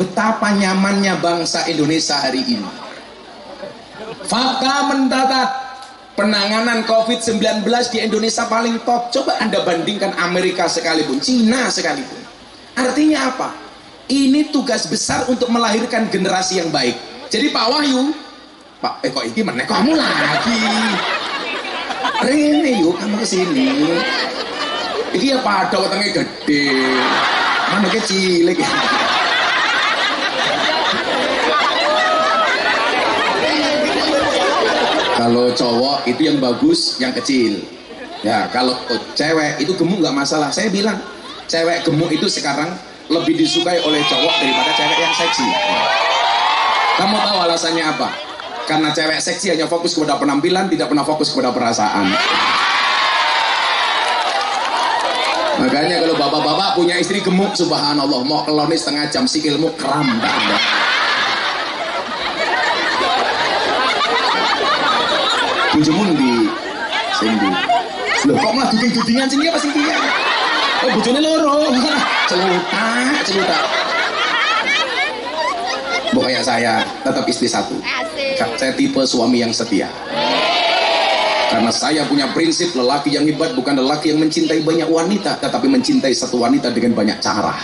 betapa nyamannya bangsa Indonesia hari ini. Fakta mencatat penanganan COVID-19 di Indonesia paling top. Coba Anda bandingkan Amerika sekalipun, Cina sekalipun. Artinya apa? Ini tugas besar untuk melahirkan generasi yang baik. Jadi Pak Wahyu, Pak, kok ini mana kamu lagi? Rene yuk, kamu kesini. Ini ya pada wetenge gede, mana kecil lagi. Kalau cowok itu yang bagus, yang kecil. Ya, kalau cewek itu gemuk nggak masalah. Saya bilang, cewek gemuk itu sekarang lebih disukai oleh cowok daripada cewek yang seksi. Kamu tahu alasannya apa? Karena cewek seksi hanya fokus kepada penampilan, tidak pernah fokus kepada perasaan. Makanya kalau bapak-bapak punya istri gemuk, subhanallah, mau keloni setengah jam sikilmu kram tak ada. Bujumun di sini. Loh kok malah duding-dudingan sini apa sih dia? Oh bujune loro. Celutak. Pokoknya saya tetap istri satu. Saya tipe suami yang setia. Karena saya punya prinsip lelaki yang hebat bukan lelaki yang mencintai banyak wanita, tetapi mencintai satu wanita dengan banyak cara.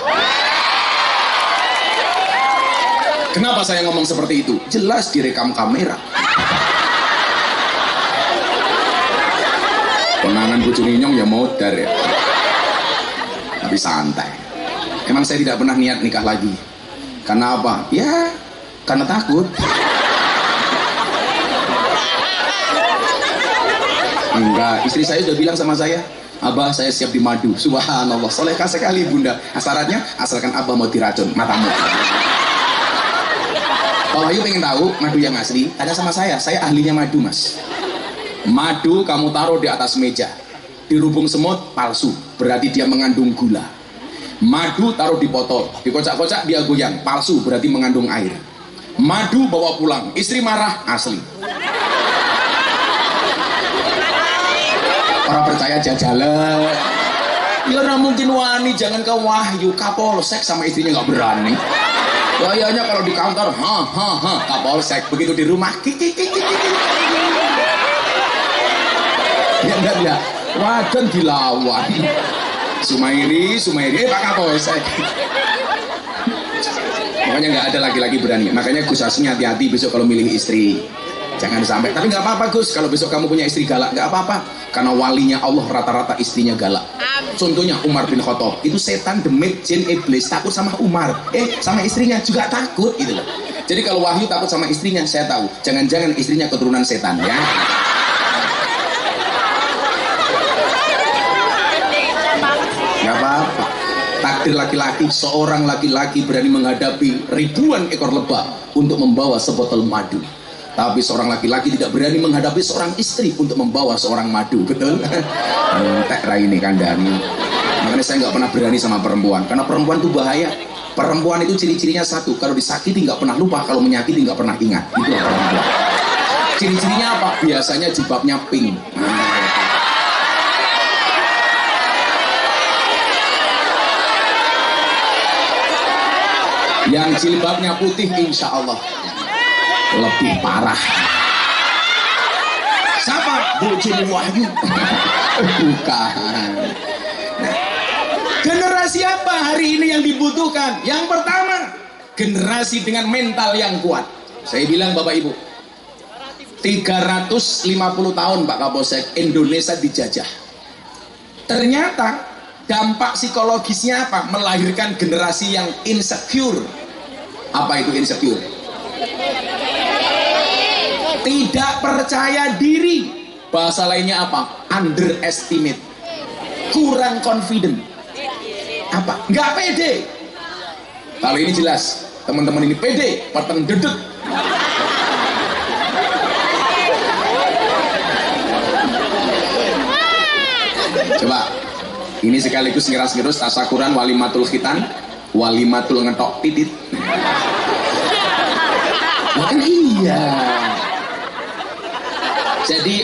Kenapa saya ngomong seperti itu? Jelas direkam kamera. Penangan bojone nyong ya modar ya. Tapi santai. Emang saya tidak pernah niat nikah lagi. Karena apa? Ya, karena takut. Enggak, istri saya sudah bilang sama saya, Abah saya siap dimadu. Subhanallah, solehkah sekali bunda. Syaratnya, asalkan Abah mau diracun matamu. Kalau Ayu pengen tahu madu yang asli, tanya sama saya ahlinya madu mas. Madu kamu taruh di atas meja, dirubung semut, palsu, berarti dia mengandung gula. Madu taruh di botol, dikocak-kocak dia goyang, palsu, berarti mengandung air. Madu bawa pulang, istri marah, asli. Orang percaya jajalan. Ya nah mungkin wani, jangan ke Wahyu, Kapolsek sama istrinya nggak berani. Kayaknya kalau di kantor, Kapolsek, begitu di rumah, ya, wadon dilawan. Sumairi, Pak Kapolsek. Makanya nggak ada laki-laki berani. Makanya Gus Hasim hati-hati besok kalau milih istri. Jangan sampai. Tapi nggak apa-apa Gus, kalau besok kamu punya istri galak, nggak apa-apa. Karena walinya Allah rata-rata istrinya galak. Contohnya Umar bin Khattab, itu setan, demit, jin, iblis takut sama Umar. Sama istrinya juga takut gitu loh. Jadi kalau Wahyu takut sama istrinya, saya tahu. Jangan-jangan istrinya keturunan setan ya. Nggak apa-apa. Takdir laki-laki, seorang laki-laki berani menghadapi ribuan ekor lebah untuk membawa sebotol madu. Tapi seorang laki-laki tidak berani menghadapi seorang istri untuk membawa seorang madu, betul? Tak ini kandani. Makanya saya nggak pernah berani sama perempuan, karena perempuan itu bahaya. Perempuan itu ciri-cirinya satu, kalau disakiti nggak pernah lupa, kalau menyakiti nggak pernah ingat. Itu perempuan. Ciri-cirinya apa? Biasanya jilbabnya pink. Yang jilbabnya putih, insya Allah lebih parah. Siapa? Bojone Wahyu. Bukan. Nah, generasi apa hari ini yang dibutuhkan? Yang pertama, generasi dengan mental yang kuat. Saya bilang Bapak Ibu, 350 tahun Pak Kapolsek Indonesia dijajah. Ternyata dampak psikologisnya apa? Melahirkan generasi yang insecure. Apa itu insecure? Tidak percaya diri. Bahasa lainnya apa? Underestimate. Kurang confident. Apa? Nggak pede. Kalau ini jelas, teman-teman ini pede, peteng dedek. Coba, ini sekaligus ngeras-ngerus tasakuran walimatul khitan, walimatul ngetok titit. Kan iya. Jadi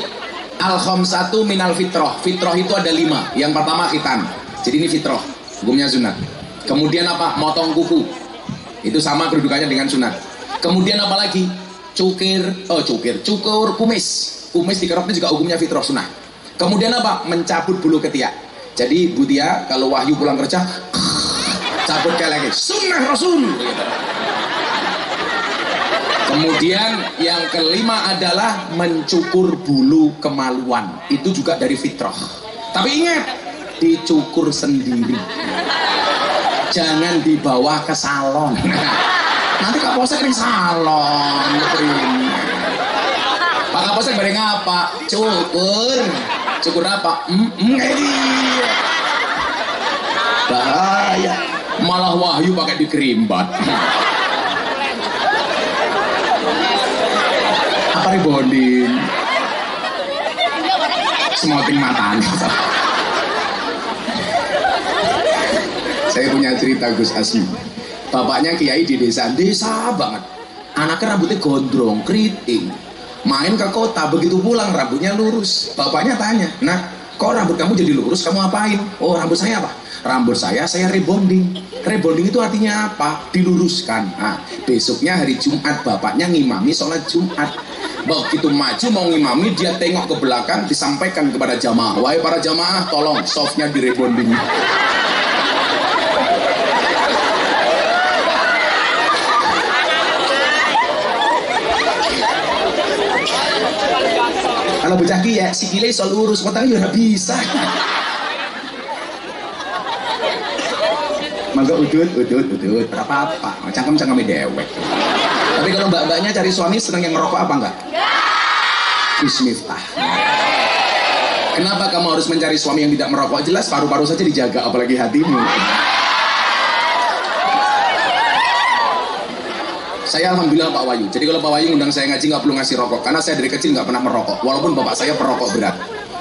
al-khamsatu minal fitrah. Fitrah itu ada 5. Yang pertama khitan. Jadi ini fitrah, hukumnya sunat. Kemudian apa? Motong kuku. Itu sama kedudukannya dengan sunat. Kemudian apa lagi? Cukur kumis. Kumis dikerok itu juga hukumnya fitrah sunnah. Kemudian apa? Mencabut bulu ketiak. Jadi Bu Tia kalau Wahyu pulang kerja cabut kayak lagi sunnah Rasul gitu. Kemudian yang kelima adalah mencukur bulu kemaluan. Itu juga dari fitrah. Tapi ingat, dicukur sendiri. Jangan dibawa ke salon. Nanti Kapolsek ring salon. Pak Kapolsek bareng apa? Cukur. Cukur apa? Bahaya. Malah Wahyu pakai dikerimbat. Apa rebonding? Semoting matanya. Saya punya cerita Gus Asmi. Bapaknya kiai di desa banget. Anaknya rambutnya gondrong, keriting. Main ke kota, begitu pulang rambutnya lurus. Bapaknya tanya, "Nah, kok rambut kamu jadi lurus? Kamu apain?" "Oh, rambut saya apa?" "Rambut saya rebonding." Rebonding itu artinya apa? Diluruskan. Nah, besoknya hari Jumat bapaknya ngimami sholat Jumat. Begitu maju mau ngimami, dia tengok ke belakang, disampaikan kepada jamaah, "Wahai para jamaah, tolong softnya di rebonding." Kalau bocah ya sikile iso lurus, matanya ya bisa. Mangga udut, apa-apa, cangkem-cangkeme dewek. Tapi kalau mbak-mbaknya cari suami seneng yang ngerokok apa enggak? Bismillah. Kenapa kamu harus mencari suami yang tidak merokok? Jelas paru-paru saja dijaga, apalagi hatimu. Saya alhamdulillah Pak Wahyu. Jadi kalau Pak Wahyu ngundang saya ngaji nggak perlu ngasih rokok, karena saya dari kecil nggak pernah merokok. Walaupun bapak saya perokok berat.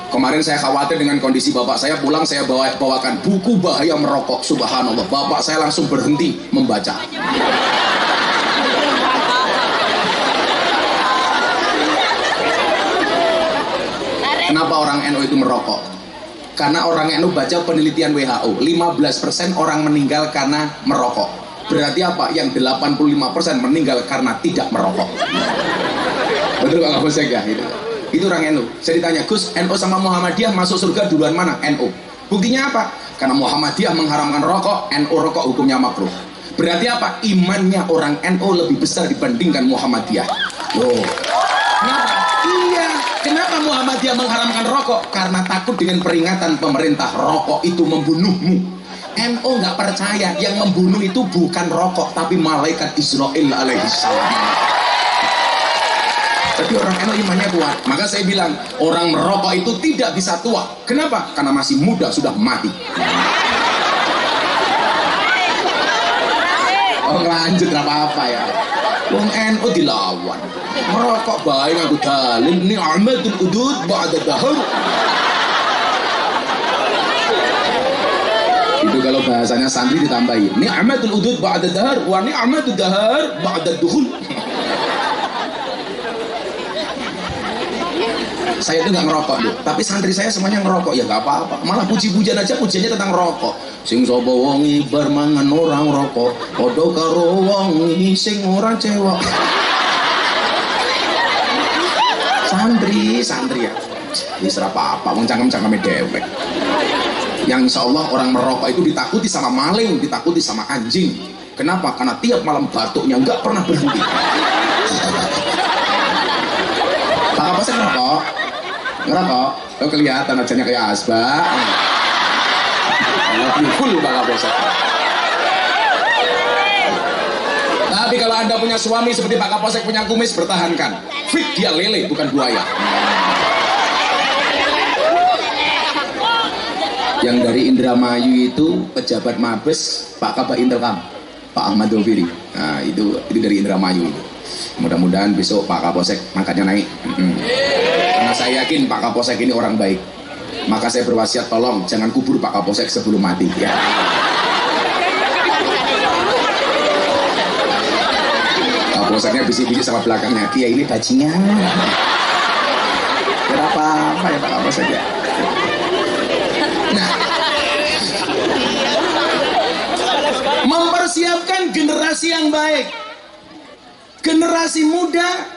Kemarin saya khawatir dengan kondisi bapak saya, pulang saya bawakan buku bahaya merokok. Subhanallah, bapak saya langsung berhenti membaca. Kenapa orang NU itu merokok? Karena orang NU baca penelitian WHO, 15% orang meninggal karena merokok. Berarti apa? Yang 85% meninggal karena tidak merokok. Betul Pak Kapolsek ya? Itu orang NU. Saya ditanya, "Gus, NU sama Muhammadiyah masuk surga duluan mana?" NU. Buktinya apa? Karena Muhammadiyah mengharamkan rokok, NU rokok hukumnya makruh. Berarti apa? Imannya orang NU lebih besar dibandingkan Muhammadiyah. Loh. Kenapa? Iya. Kenapa Muhammadiyah mengharamkan rokok? Karena takut dengan peringatan pemerintah, rokok itu membunuhmu. NU nggak percaya yang membunuh itu bukan rokok tapi malaikat Israel alaihissalam. Jadi orang NU imannya kuat. Maka saya bilang orang merokok itu tidak bisa tua. Kenapa? Karena masih muda sudah mati. Oh lanjut apa-apa ya. Wong NU dilawan. Merokok baik aku dalil ini Ahmadul Udud ba'da dahur. Itu kalau bahasanya santri ditambahin ni'matul udud ba'da dahar wa ni'matud dahar ba'da dukhul. Saya itu nggak ngerokok tuh, tapi santri saya semuanya ngerokok. Ya nggak apa-apa, malah puji-pujian aja, pujiannya tentang rokok. Sing sapa wongi bar mangan orang rokok, padha karo wongi sing ora cewek. Santri ya wis ora apa-apa, wong cangkem-cangkeme dewek. Yang insya Allah orang merokok itu ditakuti sama maling, ditakuti sama anjing. Kenapa? Karena tiap malam batuknya nggak pernah berhenti. Pak Kapolsek ngerokok? Ngerokok? Lo kelihatan wajahnya kayak asbak. Full Pak Kapolsek. Tapi kalau Anda punya suami seperti Pak Kapolsek punya kumis, pertahankan. Fit dia lele, bukan buaya. Yang dari Indramayu itu pejabat Mabes Pak Kabak Intelkam, Pak Ahmad Doviri. Nah itu dari Indramayu. Mudah-mudahan besok Pak Kapolsek angkatnya naik. Karena saya yakin Pak Kapolsek ini orang baik. Maka saya berwasiat tolong jangan kubur Pak Kapolsek sebelum mati. Ya. Kapolseknya bisik-bisik sama belakangnya. Kia ini bajingan. Kenapa? Apa ya Pak Kapolsek ya? Nah, mempersiapkan generasi yang baik, generasi muda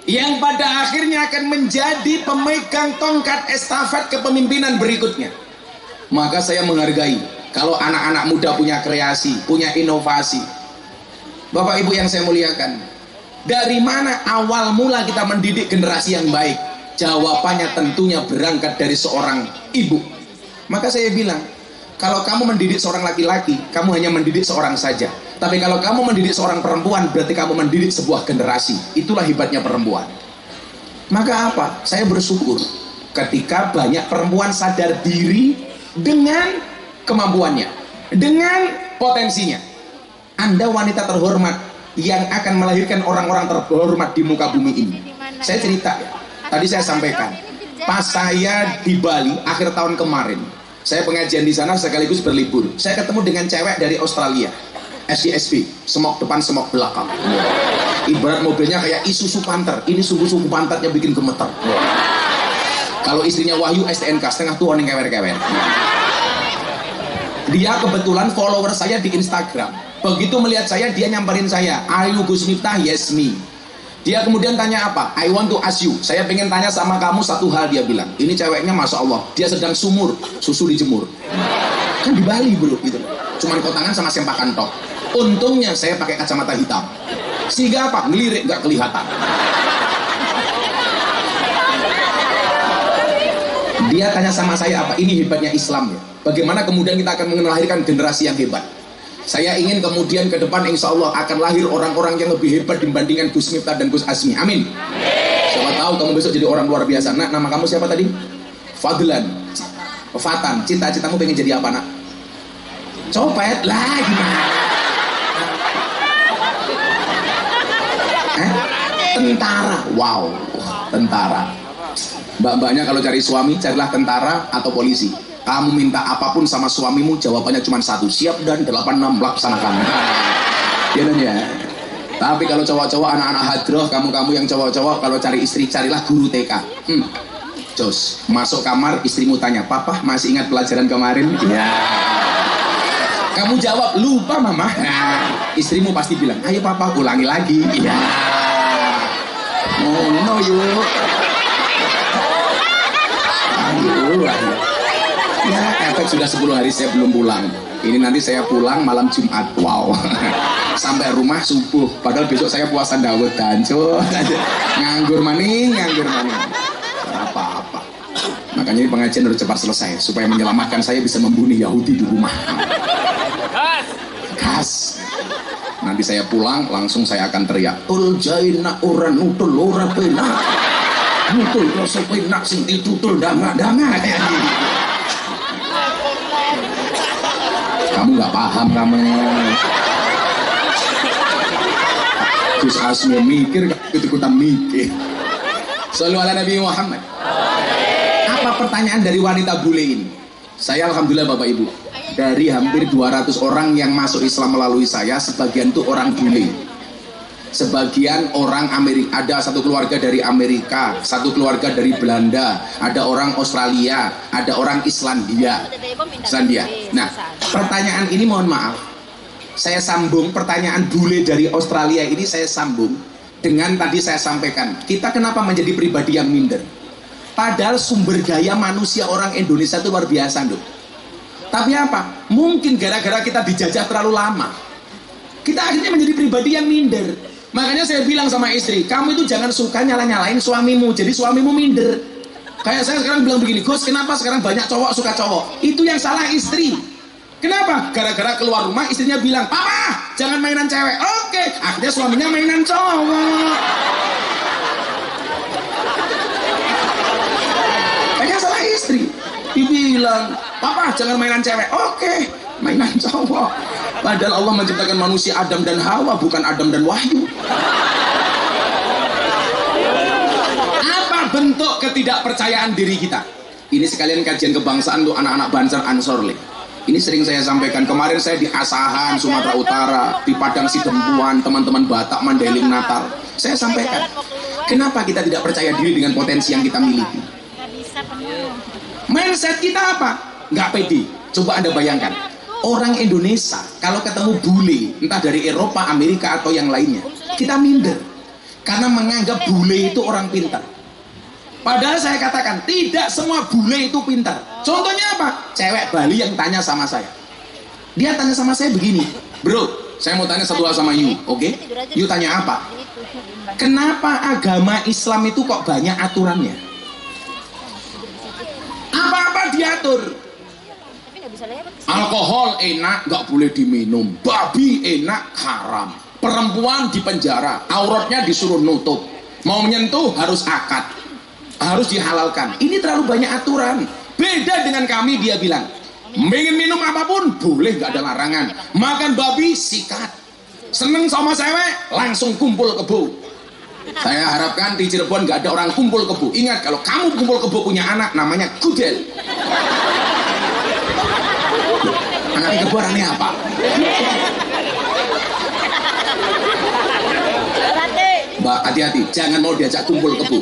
yang pada akhirnya akan menjadi pemegang tongkat estafet kepemimpinan berikutnya. Maka saya menghargai kalau anak-anak muda punya kreasi, punya inovasi. Bapak Ibu yang saya muliakan, dari mana awal mula kita mendidik generasi yang baik? Jawabannya tentunya berangkat dari seorang ibu. Maka saya bilang, kalau kamu mendidik seorang laki-laki, kamu hanya mendidik seorang saja. Tapi kalau kamu mendidik seorang perempuan, berarti kamu mendidik sebuah generasi. Itulah hebatnya perempuan. Maka apa? Saya bersyukur ketika banyak perempuan sadar diri dengan kemampuannya, dengan potensinya. Anda wanita terhormat yang akan melahirkan orang-orang terhormat di muka bumi ini. Saya cerita, tadi saya sampaikan, pas saya di Bali akhir tahun kemarin, saya pengajian di sana sekaligus berlibur. Saya ketemu dengan cewek dari Australia, SDSB, semok depan semok belakang. Ibarat mobilnya kayak Isuzu Panther. Ini sungguh-sungguh pantatnya bikin gemeter. Kalau istrinya Wahyu STNK, setengah tua nih kewer-kewer. Dia kebetulan follower saya di Instagram. Begitu melihat saya, dia nyamperin saya. Are you Gus Miftah? Yes, me. Dia kemudian tanya apa? I want to ask you. Saya pengen tanya sama kamu satu hal, dia bilang. Ini ceweknya Masya Allah, dia sedang sumur, susu dijemur. Kan di Bali bro, gitu. Cuman kotangan sama sempakan tok. Untungnya saya pakai kacamata hitam. Sehingga apa? Ngelirik nggak kelihatan. Dia tanya sama saya apa? Ini hebatnya Islam ya. Bagaimana kemudian kita akan melahirkan generasi yang hebat? Saya ingin kemudian ke depan insya Allah akan lahir orang-orang yang lebih hebat dibandingkan Gus Miftah dan Gus Azmi. Amin. Siapa tahu kamu besok jadi orang luar biasa. Nak, nama kamu siapa tadi? Fadlan. Fatan. Cita-citamu pengen jadi apa, nak? Copet lah, gimana? Tentara. Wow, tentara. Mbak-mbaknya kalau cari suami, carilah tentara atau polisi. Kamu minta apapun sama suamimu, jawabannya cuma satu, siap dan 86 laksanakan. Ya dan ya. Tapi kalau cowok-cowok, anak-anak hadroh, kamu-kamu yang cowok-cowok, kalau cari istri, carilah guru TK. Jos, masuk kamar, istrimu tanya, papa masih ingat pelajaran kemarin? Ya. Kamu jawab, lupa mama. Nah, istrimu pasti bilang, ayo papa ulangi lagi. Ya. Oh no yuk. Ayo. Ya, efek sudah 10 hari saya belum pulang. Ini nanti saya pulang malam Jumat. Wow. Sampai rumah subuh. Padahal besok saya puasa Dawud dan nganggur maning. Apa-apa. Makanya ini pengajian harus cepat selesai supaya menyelamatkan saya bisa membunuh Yahudi di rumah. Gas. Nanti saya pulang langsung saya akan teriak. Tul jaina uran utul ora pena. Utul rasa pena sing ditutul danga-danga kayak gini. Kamu nggak paham kamu. Gus Asmi mikir, ikut-ikutan mikir. Shallu ala Nabi Muhammad. Apa pertanyaan dari wanita bule ini? Saya alhamdulillah Bapak Ibu, dari hampir 200 orang yang masuk Islam melalui saya, sebagian itu orang bule. Sebagian orang Amerika, ada satu keluarga dari Amerika, satu keluarga dari Belanda, ada orang Australia, ada orang Islandia. Nah, pertanyaan ini mohon maaf, saya sambung pertanyaan bule dari Australia ini, saya sambung dengan tadi saya sampaikan, kita kenapa menjadi pribadi yang minder? Padahal sumber daya manusia orang Indonesia itu luar biasa loh. Tapi apa? Mungkin gara-gara kita dijajah terlalu lama, kita akhirnya menjadi pribadi yang minder. Makanya saya bilang sama istri, kamu itu jangan suka nyala-nyalain suamimu, jadi suamimu minder. Kayak saya sekarang bilang begini, Gus, kenapa sekarang banyak cowok suka cowok? Itu yang salah istri. Kenapa? Gara-gara keluar rumah istrinya bilang, papa jangan mainan cewek. Oke, akhirnya suaminya mainan cowok. Kayaknya salah istri. Dibilang, papa jangan mainan cewek. Oke, mainan cowok. Padahal Allah menciptakan manusia Adam dan Hawa, bukan Adam dan Wahyu. Apa bentuk ketidakpercayaan diri kita? Ini sekalian kajian kebangsaan untuk anak-anak Banser Ansorle. Ini sering saya sampaikan. Kemarin saya di Asahan, Sumatera Utara, di Padang Sidempuan, teman-teman Batak, Mandailing, Natal. Saya sampaikan, kenapa kita tidak percaya diri dengan potensi yang kita miliki? Mindset kita apa? Nggak pede. Coba Anda bayangkan. Orang Indonesia kalau ketemu bule, entah dari Eropa, Amerika atau yang lainnya, kita minder karena menganggap bule itu orang pintar. Padahal saya katakan tidak semua bule itu pintar. Contohnya apa? Cewek Bali yang tanya sama saya, dia tanya sama saya begini, bro, saya mau tanya satu hal sama you, oke? You tanya apa? Kenapa agama Islam itu kok banyak aturannya? Apa-apa diatur. Alkohol enak, nggak boleh diminum. Babi enak, haram. Perempuan di penjara, auratnya disuruh nutup. Mau menyentuh harus akad, harus dihalalkan. Ini terlalu banyak aturan. Beda dengan kami, dia bilang, ingin minum apapun boleh, nggak ada larangan. Makan babi sikat. Seneng sama cewek langsung kumpul kebo. Saya harapkan di Cirebon nggak ada orang kumpul kebo. Ingat, kalau kamu kumpul kebo punya anak, namanya kudel. Anaknya kebo orangnya apa? Mbak, hati-hati, jangan mau diajak kumpul kebo.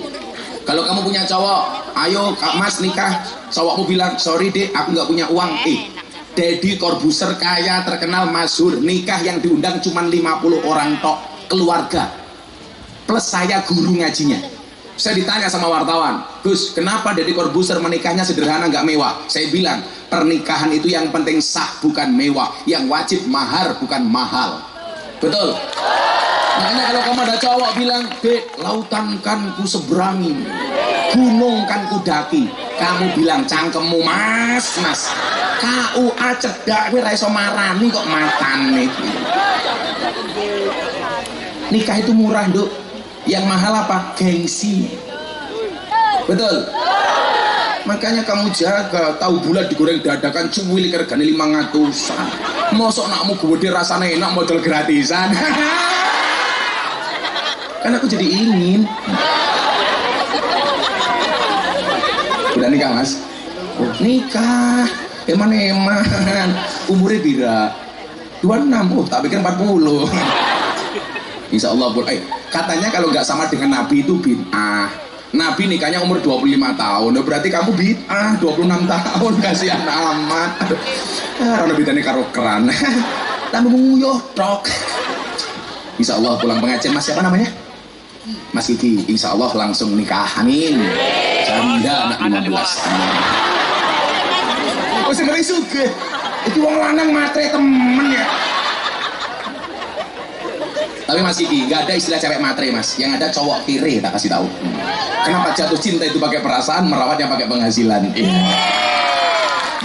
Kalau kamu punya cowok, ayo Kak Mas nikah. Cowokmu bilang, sorry dek, aku nggak punya uang. Deddy Corbuzier kaya, terkenal, masyhur, nikah yang diundang cuma 50 orang tok, keluarga. Plus saya guru ngajinya. Saya ditanya sama wartawan, Gus, kenapa Deddy Corbuzier menikahnya sederhana nggak mewah? Saya bilang, pernikahan itu yang penting sah bukan mewah, yang wajib mahar bukan mahal. Betul? Makanya kalau kamu ada cowok bilang, dek, lautan kan ku seberangi, gunung kan ku daki, kamu bilang cangkemmu mas, KUA cedak, kowe ra iso marani kok matane. Nikah itu murah, Nduk. Yang mahal apa? Gengsi. Betul? Makanya kamu jaga, tahu bulat digoreng dadakan cuwil regane 500-an. Mosok nakmu gede rasane enak modal gratisan. Kan aku jadi ingin. Udah nikah mas? Oh, nikah. Eman-eman. Umurnya bira 26. Oh, tak pikir 40. Insya Allah boleh. Katanya kalau nggak sama dengan Nabi itu bid'ah. Nabi nikahnya umur 25 tahun. Berarti kamu bid'ah 26 tahun. Kasihan amat. Karena bid'ahnya karo keran. Tambah nguyuh tok. Insya Allah pulang pengajian mas, siapa namanya? Mas Kiki. Insya Allah langsung nikah. Amin. Janda anak 15. Oh sebenarnya suge. Itu wong lanang matre temen ya. Tapi Mas Kiki, nggak ada istilah cewek matre mas. Yang ada cowok kiri, tak kasih tahu. Kenapa jatuh cinta itu pakai perasaan, merawatnya pakai penghasilan.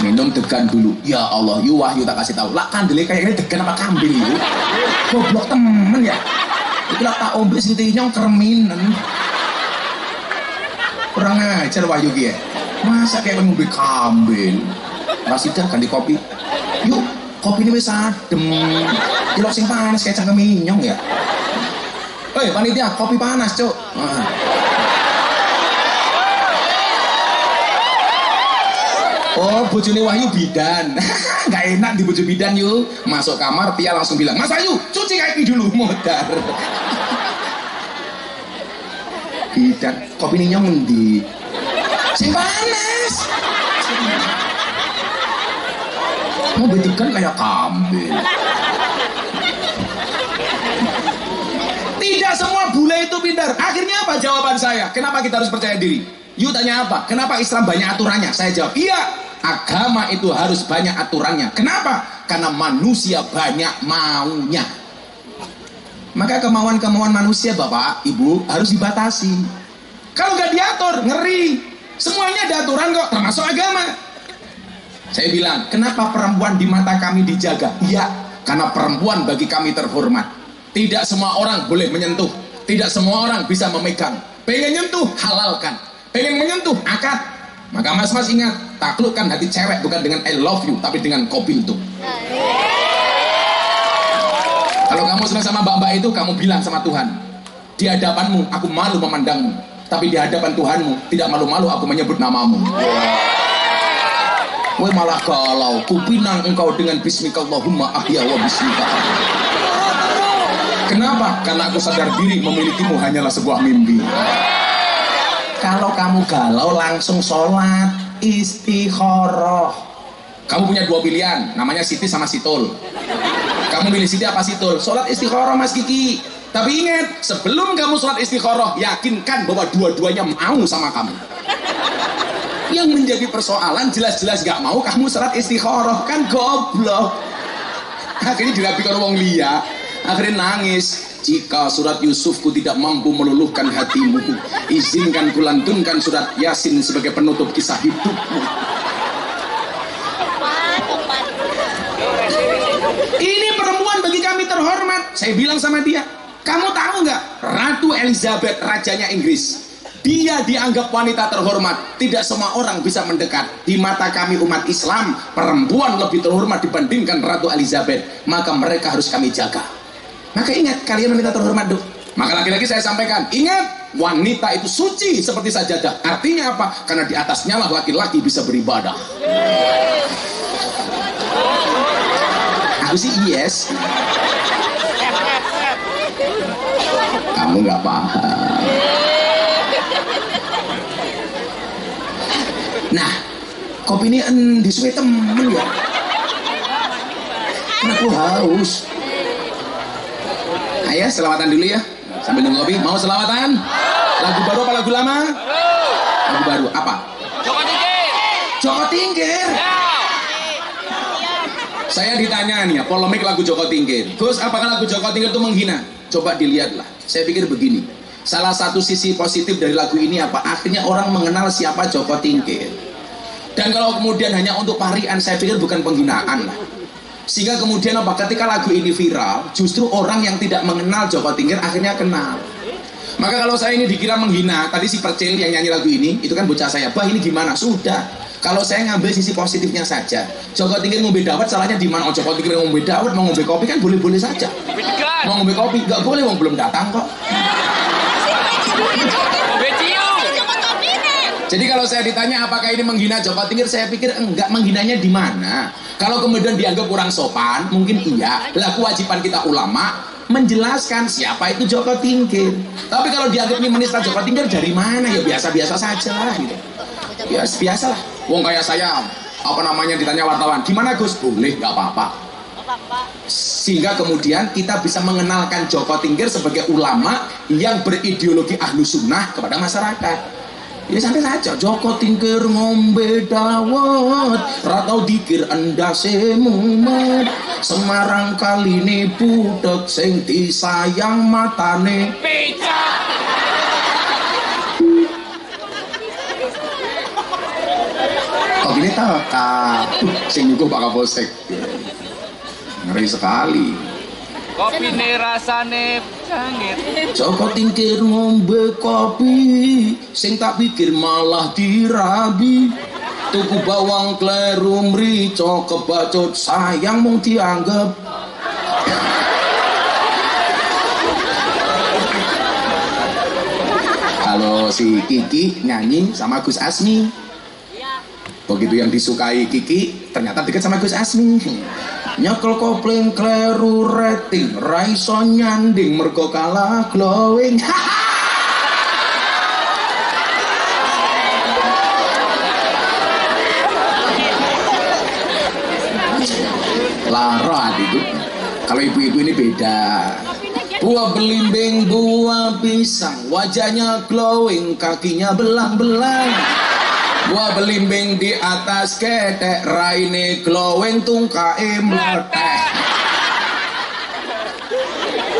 Minum degan dulu. Ya Allah, yu wahyu tak kasih tahu. Lah kandele kayak ini degan apa kambing itu? Goblok temen ya. Itulah tak ombe siti nyong kerminen. Kurang ajar wahyu ya. Masa kayak ngombe kambing. Rasidah ganti kopi. Yuk, kopi ini wis adem. Jelok sing panas kayak cangkem minyong ya. Hei panitia, kopi panas cuk. Oh bojone Wahyu bidan. Gak enak di bojo bidan yuk. Masuk kamar Tia langsung bilang, Mas Wahyu cuci kaki dulu, modar. Bidan, kopi ini nyong endi? Sing panas. Mau betikan kayak kambing. Tidak semua bule itu pintar. Akhirnya apa jawaban saya? Kenapa kita harus percaya diri? You tanya apa? Kenapa Islam banyak aturannya? Saya jawab, iya, agama itu harus banyak aturannya. Kenapa? Karena manusia banyak maunya. Maka kemauan-kemauan manusia Bapak, Ibu harus dibatasi. Kalau nggak diatur, ngeri. Semuanya ada aturan kok, termasuk agama. Saya bilang, kenapa perempuan di mata kami dijaga? Iya, karena perempuan bagi kami terhormat. Tidak semua orang boleh menyentuh. Tidak semua orang bisa memegang. Pengen nyentuh, halalkan. Pengen menyentuh, akad. Maka mas-mas ingat, taklukkan hati cewek bukan dengan I love you, tapi dengan kopi itu. Kalau kamu senang sama mbak-mbak itu, kamu bilang sama Tuhan, di hadapanmu aku malu memandangmu, tapi di hadapan Tuhanmu tidak malu-malu aku menyebut namamu. Woi malah galau, kupinang engkau dengan bismikallahumma ahya wa bismika. Kenapa? Karena aku sadar diri memilikimu hanyalah sebuah mimpi. Kalau kamu galau langsung sholat istikharah. Kamu punya dua pilihan, namanya Siti sama Situl. Kamu milih Siti apa Situl? Sholat istikharah Mas Kiki. Tapi ingat, sebelum kamu sholat istikharah, yakinkan bahwa dua-duanya mau sama kamu. Yang menjadi persoalan jelas-jelas gak mau kamu sholat istikharah, kan goblok. Akhirnya dirapikan wong liya, akhirnya nangis. Jika surat Yusufku tidak mampu meluluhkan hatimu, izinkan kulantunkan surat Yasin sebagai penutup kisah hidupmu. Ini perempuan bagi kami terhormat. Saya bilang sama dia, kamu tahu nggak, Ratu Elizabeth, rajanya Inggris, dia dianggap wanita terhormat. Tidak semua orang bisa mendekat. Di mata kami umat Islam, perempuan lebih terhormat dibandingkan Ratu Elizabeth. Maka mereka harus kami jaga. Maka ingat, kalian wanita terhormat, Duk. Maka lagi-lagi saya sampaikan, ingat, wanita itu suci seperti sajadah. Artinya apa? Karena di atasnya lah laki-laki bisa beribadah. Aku sih yes. Kamu nggak paham. Nah, kopi ini disuai temen ya. Aku haus. Ayo selawatan dulu ya. Sambil nunggu kopi. Mau selawatan? Lagu baru apa lagu lama? Lagu baru apa? Joko Tingkir. Joko Tingkir. Saya ditanya nih ya, polemik lagu Joko Tingkir. Gus, apakah lagu Joko Tingkir itu menghina? Coba dilihatlah. Saya pikir begini. Salah satu sisi positif dari lagu ini apa? Akhirnya orang mengenal siapa Joko Tingkir. Dan kalau kemudian hanya untuk parian, saya pikir bukan penghinaan lah. Sehingga kemudian apa? Ketika lagu ini viral, justru orang yang tidak mengenal Joko Tingkir akhirnya kenal. Maka kalau saya ini dikira menghina, tadi si Percil yang nyanyi lagu ini, itu kan bocah saya, bah ini gimana? Sudah. Kalau saya ngambil sisi positifnya saja, Joko Tingkir ngombe dawet salahnya di mana? Oh, Joko Tingkir ngombe dawet, mau ngombe kopi kan boleh-boleh saja. Mau ngombe kopi nggak boleh, wong belum datang kok. Jadi kalau saya ditanya apakah ini menghina Joko Tingkir, saya pikir enggak. Menghinanya di mana? Kalau kemudian dianggap kurang sopan, mungkin iya. Lah kewajiban kita ulama menjelaskan siapa itu Joko Tingkir. Tapi kalau dianggap ini menista Joko Tingkir dari mana? Ya biasa-biasa saja lah gitu. Ya biasalah. Wong kayak saya, apa namanya, ditanya wartawan, gimana Gus? Boleh, nggak apa-apa. Sehingga kemudian kita bisa mengenalkan Joko Tingkir sebagai ulama yang berideologi ahlu sunnah kepada masyarakat. Ya santai saja, Joko Tingkir ngombe dawet, ratau dikir endase mumet, Semarang kali ini budek sing disayang matane Pecah. kok gini tak sing nyuguh Pak Kapolsek. Ngeri sekali. Kopi ne rasane sangit. Joko Tingkir ngombe kopi, sing tak pikir malah dirabi. Tuku bawang kleru mrica kebacut sayang mung dianggap. Kalau si Kiki nyanyi sama Gus Asmi, begitu yang disukai Kiki ternyata dekat sama Gus Asmi. Nyekel kopling kleru rating, raiso nyanding mergo kalah glowing. Lara itu. Kalau ibu-ibu ini beda. Buah belimbing, buah pisang, wajahnya glowing, kakinya belang-belang. Buah belimbing di atas ketek, raine glowing, tungkae meletek.